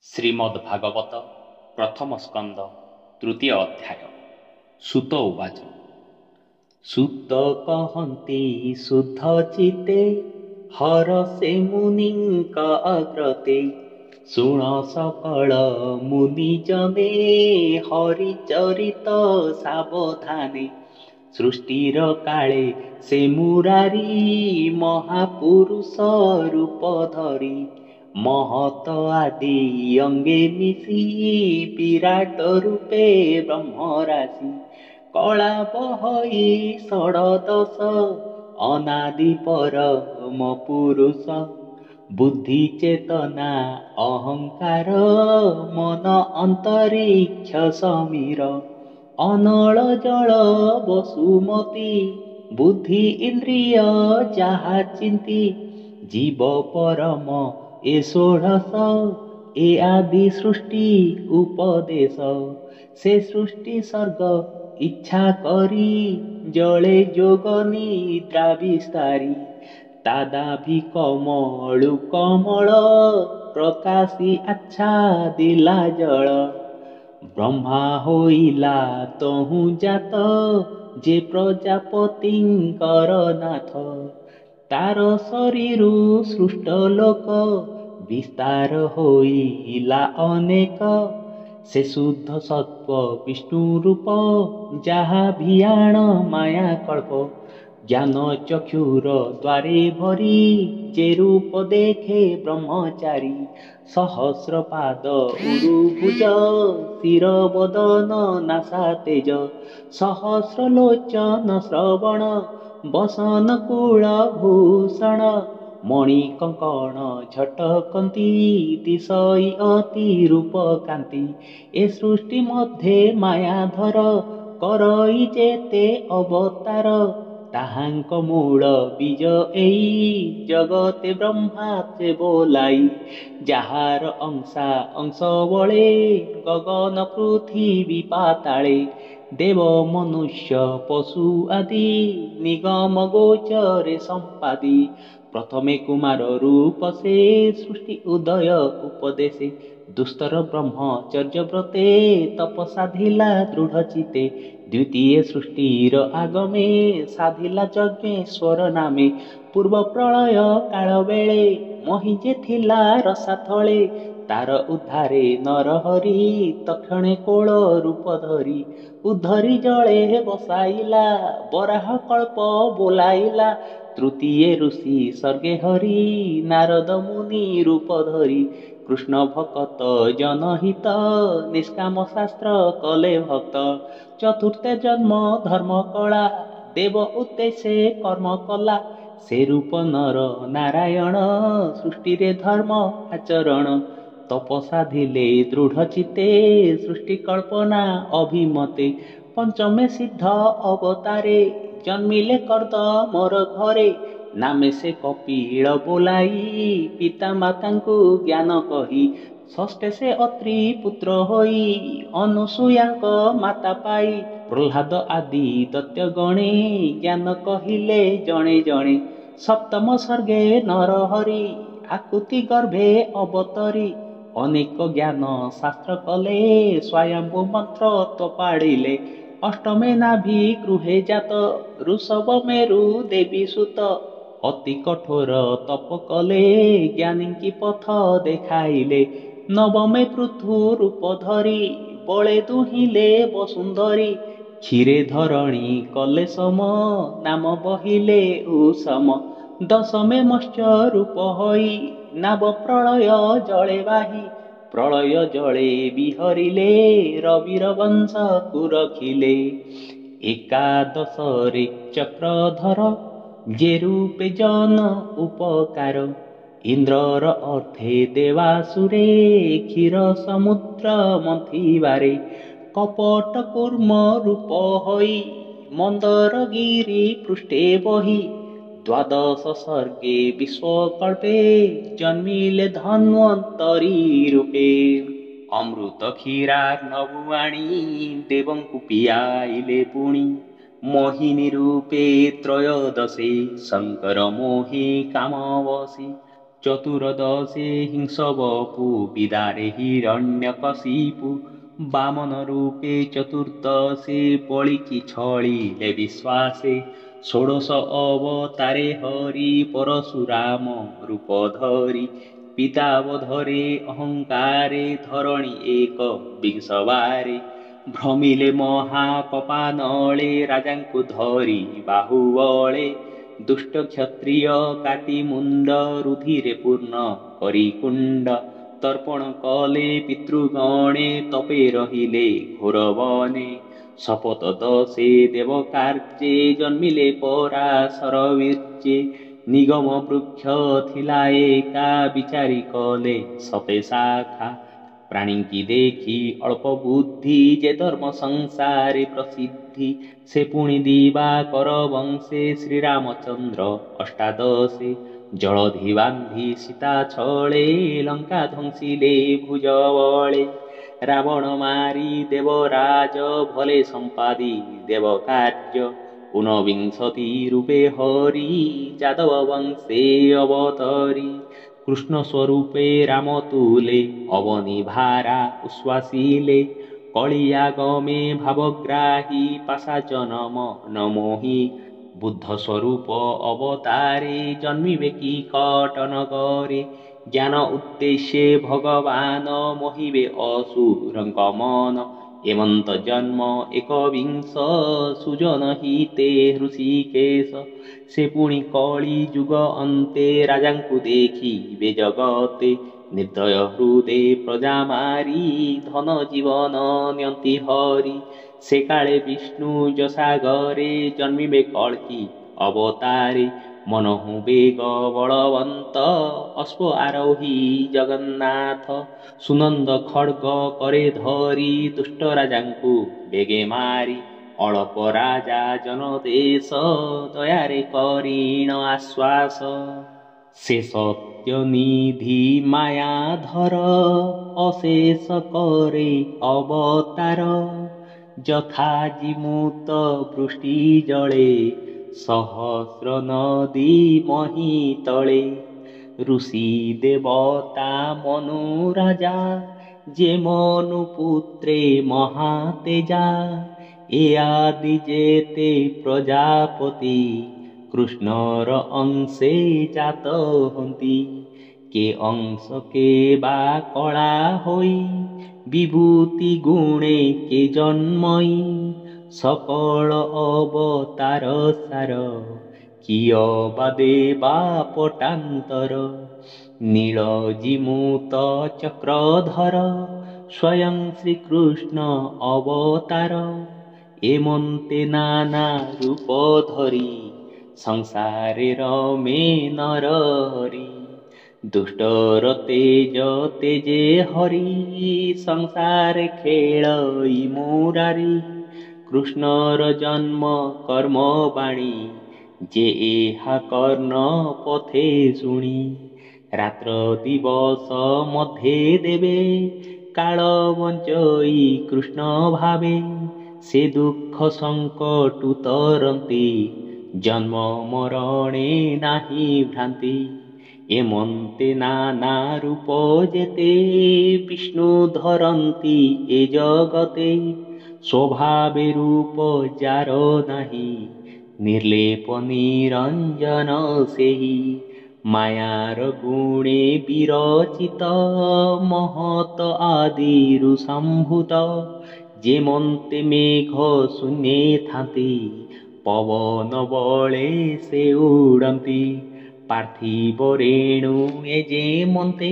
ଶ୍ରୀମଦ୍ଭାଗବତ ପ୍ରଥମ ସ୍କନ୍ଦ ତୃତୀୟ ଅଧ୍ୟାୟ। ସୁତ ଉବାଚ। ସୁତ କହନ୍ତି ଶୁଦ୍ଧ ଚିତେ ହରଷେ ମୁନିଙ୍କ ଅଗ୍ରତେ, ଶୁଣ ସକଳ ମୁନିଜନେ ହରିଚରିତ ସାବଧାନେ। ସୃଷ୍ଟିର କାଳେ ସେ ମୁରାରି ମହାପୁରୁଷ ରୂପ ଧରି, ମହତ ଆଦି ଅଙ୍ଗେ ମିଶି ବିରାଟ ରୂପେ ବ୍ରହ୍ମରାଶି। କଳା ବହଇ ଷଡ଼ଦଶ ଅନାଦି ପରମ ପୁରୁଷ, ବୁଦ୍ଧି ଚେତନା ଅହଙ୍କାର ମନ ଅନ୍ତରିକ୍ଷ ସମୀର। ଅନଳ ଜଳ ବସୁମତୀ ବୁଦ୍ଧି ଇନ୍ଦ୍ରିୟ ଯାହା ଚିନ୍ତି, ଜୀବ ପରମ ଏ ଷୋଡ଼ଶ ଏ ଆଦି ସୃଷ୍ଟି ଉପଦେଶ। ସେ ସୃଷ୍ଟି ସର୍ଗ ଇଚ୍ଛା କରି ଜଳେ ଯୋଗ ନିଦ୍ରା ବିସ୍ତାରି, ତାଦାଭି କମଳୁ କମଳ ପ୍ରକାଶି ଆଚ୍ଛାଦିଲା ଜଳ। ବ୍ରହ୍ମା ହୋଇଲା ତହୁଁ ଜାତ ଯେ ପ୍ରଜାପତିଙ୍କର ନାଥ, ତାର ଶରୀରୁ ସୃଷ୍ଟ ଲୋକ ବିସ୍ତାର ହୋଇଲା ଅନେକ। ସେ ଶୁଦ୍ଧ ସତ୍ତ୍ୱ ବିଷ୍ଣୁ ରୂପ ଯାହା ଭିଆଣ ମାୟା କଳ୍ପ, ଜ୍ଞାନ ଚକ୍ଷୁର ଦ୍ୱାରେ ଭରି ଯେ ରୂପ ଦେଖେ ବ୍ରହ୍ମଚାରୀ। ସହସ୍ର ପାଦ ଉରୁ ଭୁଜ ଶିର ବଦନ ନାସା ତେଜ, ସହସ୍ର ଲୋଚନ ଶ୍ରବଣ ବସନ କୁଳ ଭୂଷଣ। ମଣି କଙ୍କଣ ଝଟକନ୍ତି ଦିଶଇ ଅତି ରୂପ କାନ୍ତି, ଏ ସୃଷ୍ଟି ମଧ୍ୟେ ମାୟାଧର କରଇ ଯେତେ ଅବତାର। ତାହାଙ୍କ ମୂଳ ବୀଜ ଏଇ ଜଗତେ ବ୍ରହ୍ମା ସେ ବୋଲାଇ, ଯାହାର ଅଂଶା ଅଂଶ ବଳେ ଗଗନ ପୃଥିବୀ ପାତାଳେ। ଦେବ ମନୁଷ୍ୟ ପଶୁ ଆଦି ନିଗମ ଗୋଚରେ ସମ୍ପାଦି, ପ୍ରଥମେ କୁମାର ରୂପ ସେ ସୃଷ୍ଟି ଉଦୟ ଉପଦେଶେ। ଦୁସ୍ତର ବ୍ରହ୍ମଚର୍ଯ୍ୟ ବ୍ରତେ ତପ ସାଧିଲା ଦୃଢ଼ ଚିତେ, ଦ୍ୱିତୀୟ ସୃଷ୍ଟିର ଆଗମେ ସାଧିଲା ଯଜ୍ଞେଶ୍ୱର ନାମେ। ପୂର୍ବ ପ୍ରଳୟ କାଳ ବେଳେ ମହି ଯେ ଥିଲା ରସାତଳେ, ତାର ଉଦ୍ଧାରେ ନରହରି ତକ୍ଷଣେ କୋଳ ରୂପ ଧରି। ଉଦ୍ଧରି ଜଳେ ବସାଇଲା ବରାହ କଳ୍ପ ବୋଲାଇଲା, ତୃତୀୟ ଋଷି ସ୍ୱର୍ଗେ ହରି ନାରଦ ମୁନି ରୂପ ଧରି। କୃଷ୍ଣ ଭକତ ଜନହିତ ନିଷ୍କାମ ଶାସ୍ତ୍ର କଲେ ଭକ୍ତ, ଚତୁର୍ଥ ଜନ୍ମ ଧର୍ମ କଳା ଦେବ ଉଦ୍ଦେଶ୍ୟ କର୍ମ କଲା। ସେ ରୂପ ନର ନାରାୟଣ ସୃଷ୍ଟିରେ ଧର୍ମ ଆଚରଣ, ତପ ସାଧିଲେ ଦୃଢ଼ ଚିତେ ସୃଷ୍ଟି କଳ୍ପନା ଅଭିମତେ। ପଞ୍ଚମେ ସିଦ୍ଧ ଅବତାରେ ଜନ୍ମିଲେ କର୍ଦ୍ଦମର ଘରେ, ନାମେ ସେ କପିଳ ବୋଲାଇ ପିତା ମାତାଙ୍କୁ ଜ୍ଞାନ କହି। ଷଷ୍ଠେ ସେ ଅତ୍ରି ପୁତ୍ର ହୋଇ ଅନୁସୂୟାଙ୍କ ମାତା ପାଇ, ପ୍ରହ୍ଲାଦ ଆଦି ଦୈତ୍ୟ ଗଣେ ଜ୍ଞାନ କହିଲେ ଜଣେ ଜଣେ। ସପ୍ତମ ସ୍ୱର୍ଗେ ନରହରି ଆକୁତି ଗର୍ଭେ ଅବତରି, ଅନେକ ଜ୍ଞାନ ଶାସ୍ତ୍ର କଲେ ସ୍ୱୟମ୍ଭୁ ମନ୍ତ୍ର ତୋପାଡ଼ିଲେ। ଅଷ୍ଟମେ ନାଭି ଗୃହେ ଜାତ ଋଷଭ ମେରୁ ଦେବୀ ସୁତ, ଅତି କଠୋର ତପ କଲେ ଜ୍ଞାନୀଙ୍କି ପଥ ଦେଖାଇଲେ। ନବମେ ପୃଥୁ ରୂପ ଧରି ବଳେ ଦୁହିଁଲେ ବସୁନ୍ଧରି, କ୍ଷୀରେ ଧରଣୀ କଲେ ସମ ନାମ ବହିଲେ ଉଷମ। ଦଶମେ ମତ୍ସ୍ୟ ରୂପ ହୋଇ ନାବ ପ୍ରଳୟ ଜଳେ ବାହି, ପ୍ରଳୟ ଜଳେ ବିହରିଲେ ରବିର ବଂଶକୁ ରଖିଲେ। ଏକାଦଶରେ ଚକ୍ରଧର ଯେ ରୂପେ ଜନ ଉପକାର, ଇନ୍ଦ୍ରର ଅର୍ଥେ ଦେବାସୁରେ କ୍ଷୀର ସମୁଦ୍ର ମନ୍ଥିବାରେ। କପଟ କୁର୍ମ ରୂପ ହୋଇ ମନ୍ଦର ଗିରି ପୃଷ୍ଠେ ବହି, ଦ୍ୱାଦଶ ସ୍ୱର୍ଗେ ବିଶ୍ୱକଳ୍ପେ ଜନ୍ମିଲେ ଧନ୍ୱନ୍ତରୀ ରୂପେ। ଅମୃତ କ୍ଷୀରାର୍ଣ୍ଣବୁ ଆଣି ଦେବଙ୍କୁ ପିଆଇଲେ ପୁଣି, ମୋହିନୀ ରୂପେ ତ୍ରୟୋଦଶେ ଶଙ୍କର ମୋହି କାମ ବଶି। ଚତୁର୍ଦ୍ଦଶେ ହିଂସବପୁ ବିଦାରେ ହିରଣ୍ୟକଶିପୁ ବାମନ ରୂପେ ଚତୁର୍ଦ୍ଦଶେ ବଳିକି ଛଳିଲେ ବିଶ୍ୱାସେ ଷୋଡ଼ଶ ଅବତାରେ ହରି ପରଶୁରାମ ରୂପ ଧରି ପିତାବଧରେ ଅହଙ୍କାରେ ଧରଣୀ ଏକ ବିଂଶବାରେ ଭ୍ରମିଲେ ମହାକପାନଳେ ରାଜାଙ୍କୁ ଧରି ବାହୁବଳେ ଦୁଷ୍ଟ କ୍ଷତ୍ରିୟ କାଟି ମୁଣ୍ଡ ରୁଧିରେ ପୂର୍ଣ୍ଣ କରି କୁଣ୍ଡ ତର୍ପଣ କଲେ ପିତୃଗଣେ ତପେ ରହିଲେ ଘୋର ବନେ ଶପଥ ଦଶେ ଦେବ କାର୍ଯ୍ୟେ ଜନ୍ମିଲେ ପରାଶର ବୀର୍ଯ୍ୟେ ନିଗମ ବୃକ୍ଷ ଥିଲା ଏକା ବିଚାରି କଲେ ସତେ ଶାଖା ପ୍ରାଣୀଙ୍କି ଦେଖି ଅଳ୍ପ ବୁଦ୍ଧି ଯେ ଧର୍ମ ସଂସାରେ ପ୍ରସିଦ୍ଧି ସେ ପୁଣି ଦିବାକର ବଂଶେ ଶ୍ରୀରାମଚନ୍ଦ୍ର ଅଷ୍ଟାଦଶେ ଜଳଧି ବାନ୍ଧି ସୀତା ଛଳେ ଲଙ୍କା ଧ୍ୱଂସିଲେ ଭୁଜ ବଳେ ରାବଣ ମାରି ଦେବରାଜ ଭଲେ ସମ୍ପାଦି ଦେବ କାର୍ଯ୍ୟ ଊନବିଂଶତି ରୂପେ ହରି ଯାଦବ ବଂଶେ ଅବତରି କୃଷ୍ଣ ସ୍ୱରୂପେ ରାମ ତୁଲେ ଅବନି ଭାରା ଉଶ୍ୱାସିଲେ କଳିୟାଗମେ ଭାବଗ୍ରାହୀ ପାଶାଚନମ ନମୋହି ବୁଦ୍ଧ ସ୍ୱରୂପ ଅବତାରେ ଜନ୍ମିବେ କି କଟନଗରେ ଜ୍ଞାନ ଉଦ୍ଦେଶ୍ୟେ ଭଗବାନ ମୋହିବେ ଅସୁରଙ୍କ ମନ ଏମନ୍ତ ଜନ୍ମ ଏକବିଂଶ ସୁଜନ ହିତେ ହୃଷିକେଶ ସେ ପୁଣି କଳି ଯୁଗ ଅନ୍ତେ ରାଜାଙ୍କୁ ଦେଖିବେ ଜଗତେ ନିର୍ଦ୍ଦୟ ହୃଦେ ପ୍ରଜା ମାରି ଧନ ଜୀବନ ନିଅନ୍ତି ହରି ସେ କାଳେ ବିଷ୍ଣୁ ଯଶାଗରେ ଜନ୍ମିବେ କଳ୍କି ଅବତାରେ ମନହୁ ବେଗ ବଳବନ୍ତ ଅଶ୍ବ ଆରୋହୀ ଜଗନ୍ନାଥ ସୁନନ୍ଦ ଖଡ୍ଗ କରେ ଧରି ଦୁଷ୍ଟ ରାଜାଙ୍କୁ ବେଗେ ମାରି ଅଳପ ରାଜା ଜନ ଦେଶ ଦୟାରେ କରିଣ ଆଶ୍ୱାସ ସେ ସତ୍ୟ ନିଧି ମାୟାଧର ଅଶେଷ କରେ ଅବତାର ଯଥା ଜିମୁତ ବୃଷ୍ଟି ଜଳେ ସହସ୍ର ନଦୀ ମହି ତଳେ ଋଷି ଦେବତା ମନୁ ରାଜା ଯେ ମନୁ ପୁତ୍ରେ ମହାତେଜା ଏ ଆଦି ଯେତେ ପ୍ରଜାପତି କୃଷ୍ଣର ଅଂଶେ ଜାତ ହନ୍ତି କେ ଅଂଶ କେ ବା କଳା ହୋଇ ବିଭୂତି ଗୁଣେ କେ ଜନ୍ମଇ ସକଳ ଅବତାର ସାର କିୟ ବା ଦେବା ପଟାନ୍ତର ନୀଳ ଜିମୁତ ଚକ୍ରଧର ସ୍ୱୟଂ ଶ୍ରୀକୃଷ୍ଣ ଅବତାର ଏମନ୍ତେ ନାନା ରୂପ ଧରି ସଂସାରେ ରମେ ନରହରି ଦୁଷ୍ଟର ତେଜ ତେଜେ ହରି ସଂସାରେ ଖେଳଇ ମୁରାରି କୃଷ୍ଣର ଜନ୍ମ କର୍ମ ବାଣୀ ଯେ ଏହା କର୍ଣ୍ଣ ପଥେ ଶୁଣି ରାତ୍ର ଦିବସ ମଧ୍ୟେ ଦେବେ କାଳ ବଞ୍ଚଇ କୃଷ୍ଣ ଭାବେ ସେ ଦୁଃଖ ସଙ୍କଟୁ ତରନ୍ତି ଜନ୍ମ ମରଣେ ନାହିଁ ଭ୍ରାନ୍ତି ଏମନ୍ତେ ନାନା ରୂପ ଯେତେ ବିଷ୍ଣୁ ଧରନ୍ତି ଏ ଜଗତେ ସ୍ୱଭାବେ ରୂପ ଯାର ନାହିଁ ନିର୍ଲେପ ନିରଞ୍ଜନ ସେହି ମାୟାର ଗୁଣେ ବିରଚିତ ମହତ ଆଦିରୁ ସମ୍ଭୂତ ଯେମନ୍ତେ ମେଘ ଶୂନ୍ୟେ ଥାନ୍ତି ପବନ ବଳେ ସେ ଉଡ଼ନ୍ତି ପାର୍ଥିବ ରେଣୁ ଏ ଯେମନ୍ତେ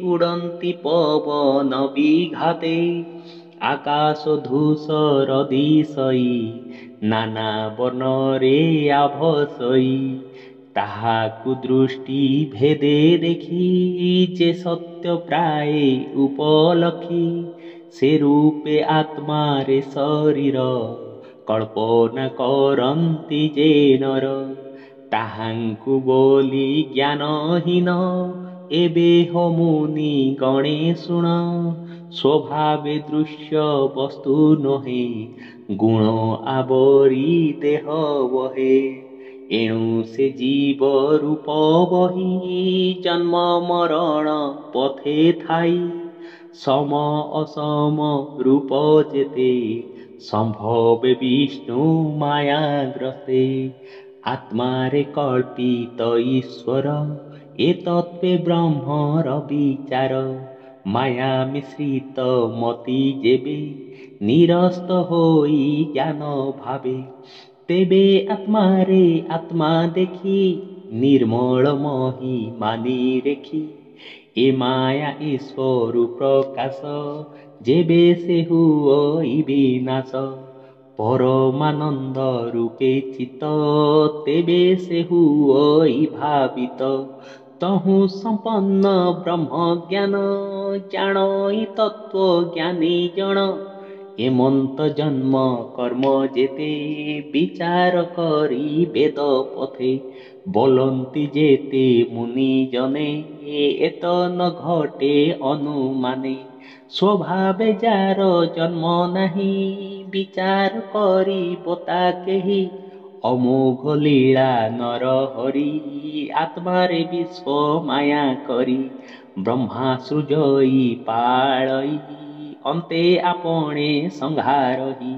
ଉଡ଼ନ୍ତି ପବନ ବିଘାତେ ଆକାଶ ଧୂସର ଦିଶଇ ନାନା ବର୍ଣ୍ଣରେ ଆଭସଇ ତାହାକୁ ଦୃଷ୍ଟି ଭେଦେ ଦେଖି ଯେ ସତ୍ୟ ପ୍ରାୟ ଉପଲକ୍ଷୀ ସେ ରୂପେ ଆତ୍ମାରେ ଶରୀର କଳ୍ପନା କରନ୍ତି ଯେ ନର ତାହାଙ୍କୁ ବୋଲି ଜ୍ଞାନହୀନ ଏବେ ମୁନି ଗଣେ ଶୁଣ ସ୍ୱଭାବେ ଦୃଶ୍ୟ ବସ୍ତୁ ନୁହେଁ ଗୁଣ ଆବରି ଦେହ ବହେ एणु से जीव रूप बही जन्म मरण पथे थाई सम असम रूप जेते संभव विष्णु मायाग्रस्ते आत्मारे कल्पित ईश्वर ए तत्वे ब्रह्मर विचार माया मिश्रित मति जेबे निरस्त होई ज्ञान भावे तेबे आत्मारे आत्मा देखी निर्मल मही मानी रेखी ए माया ईश्वर प्रकाश जेबे से हुई विनाश परमानंद रूपे चित्त तेबे से हुई भावित तहु संपन्न ब्रह्म ज्ञान जाणई तत्व ज्ञानी जन एमंत जन्म कर्म जेते विचार करी वेद पथे बोलंती जेते मुनि जने एत न घटे अनुमाने स्वभावे जार जन्म नाही विचार करी बोता केही अमोघ लीला नर हरि आत्मारे विश्व माया करी ब्रह्मा सृजई पाळई अन्ते आपणे संहारहि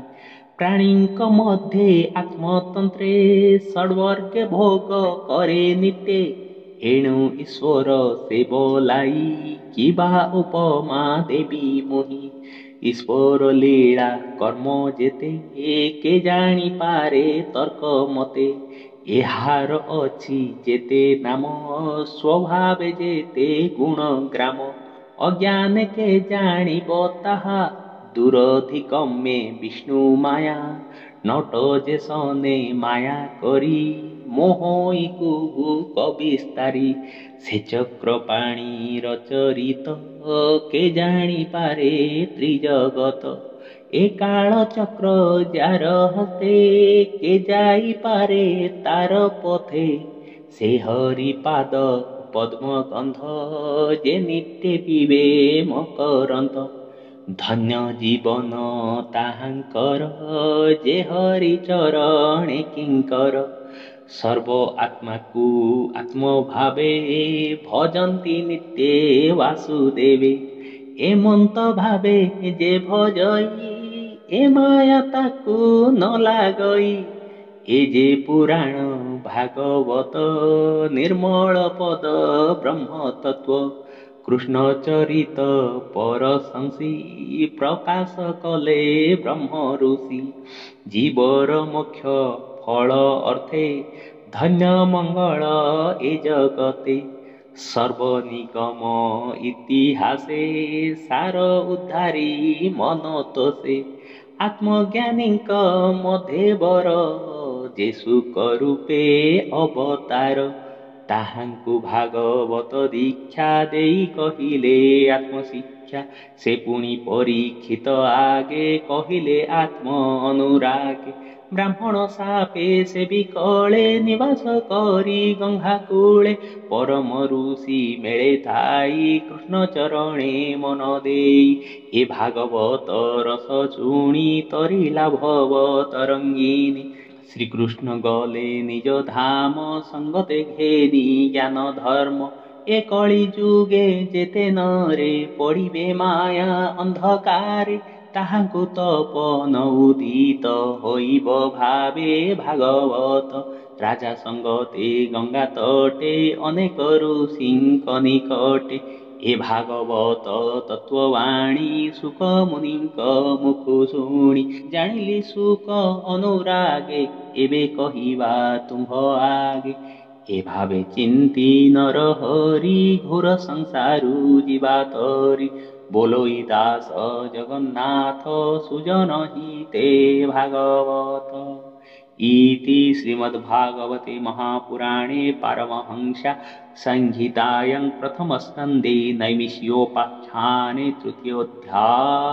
प्राणीक मध्ये आत्मतंत्रे षड्वर्गे भोग करे नित्ये एणु ईश्वर से बोलाई किबा उपमा देवी मोहि ईश्वर लीला कर्म जेते के जानी पारे तर्क मते एहार अछि जेते नाम स्वभावे जेते गुण ग्राम अज्ञान के जानिब ताहा दूरधिगम्ये विष्णु माया नट जे सने माया करी मोहई कुहुक विस्तारी से चक्र पाणी रचरित के जानी पारे त्रिजगत ए काल चक्र जार हस्ते के जाई पारे तार पथे से हरि पाद पद्म गंध जे नित्य पीबे मकरंत धन्य जीवन ताहांकर जे हरि चरणे किंकर सर्व आत्मा को आत्म भावे भजन्ति नित्ये वासुदेवे एमंत भावे जे भजई ए माया ताकू न लागई ए जे पुराण भागवत निर्मल पद ब्रह्म तत्व कृष्ण चरित परशंसी प्रकाश कले ब्रह्म ऋषि जीवर मोक्ष फल अर्थे धन्य मंगल ए जगते सर्वनिगम इतिहासे सार उद्धारी मनतोषे आत्मज्ञानी मध्य बर जे सुख रूपे अवतार ताहांकु भागवत दीक्षा देई कहिले आत्मशिक्षा से पुणी परीक्षित आगे कहिले आत्म अनुरागे ब्राह्मण सापे से विकले निवास करी गंगा कूले परम ऋषि मेले थाई कृष्ण चरणे मन देई ए भागवत रस चुणी तरिला भव तरंगिनी श्रीकृष्ण गले निज धाम संगते घेनी ज्ञान धर्म ए कଳି जुगे जेते नरे पड़िबे माया अंधकारे ताहांकु तपन उदित होइब भावे भागवत राजा संगते गंगा तटे अनेक ऋषिंक निकटे ए भागवत तत्ववाणी सुख मुनिंक मुखु शुणी जानिली सुख अनुरागे एबे कहिबा तुम्ह आगे ए भावे चिंती नर हरि घोर संसारु जीवा तरी बोलोई दास जगन्नाथ सुजन हिते भागवत इति श्रीमद्भागवते महापुराणे पारमहंस्या संहितायां प्रथमस्कन्धे नैमिषयोपाख्याने तृतीयोऽध्यायः।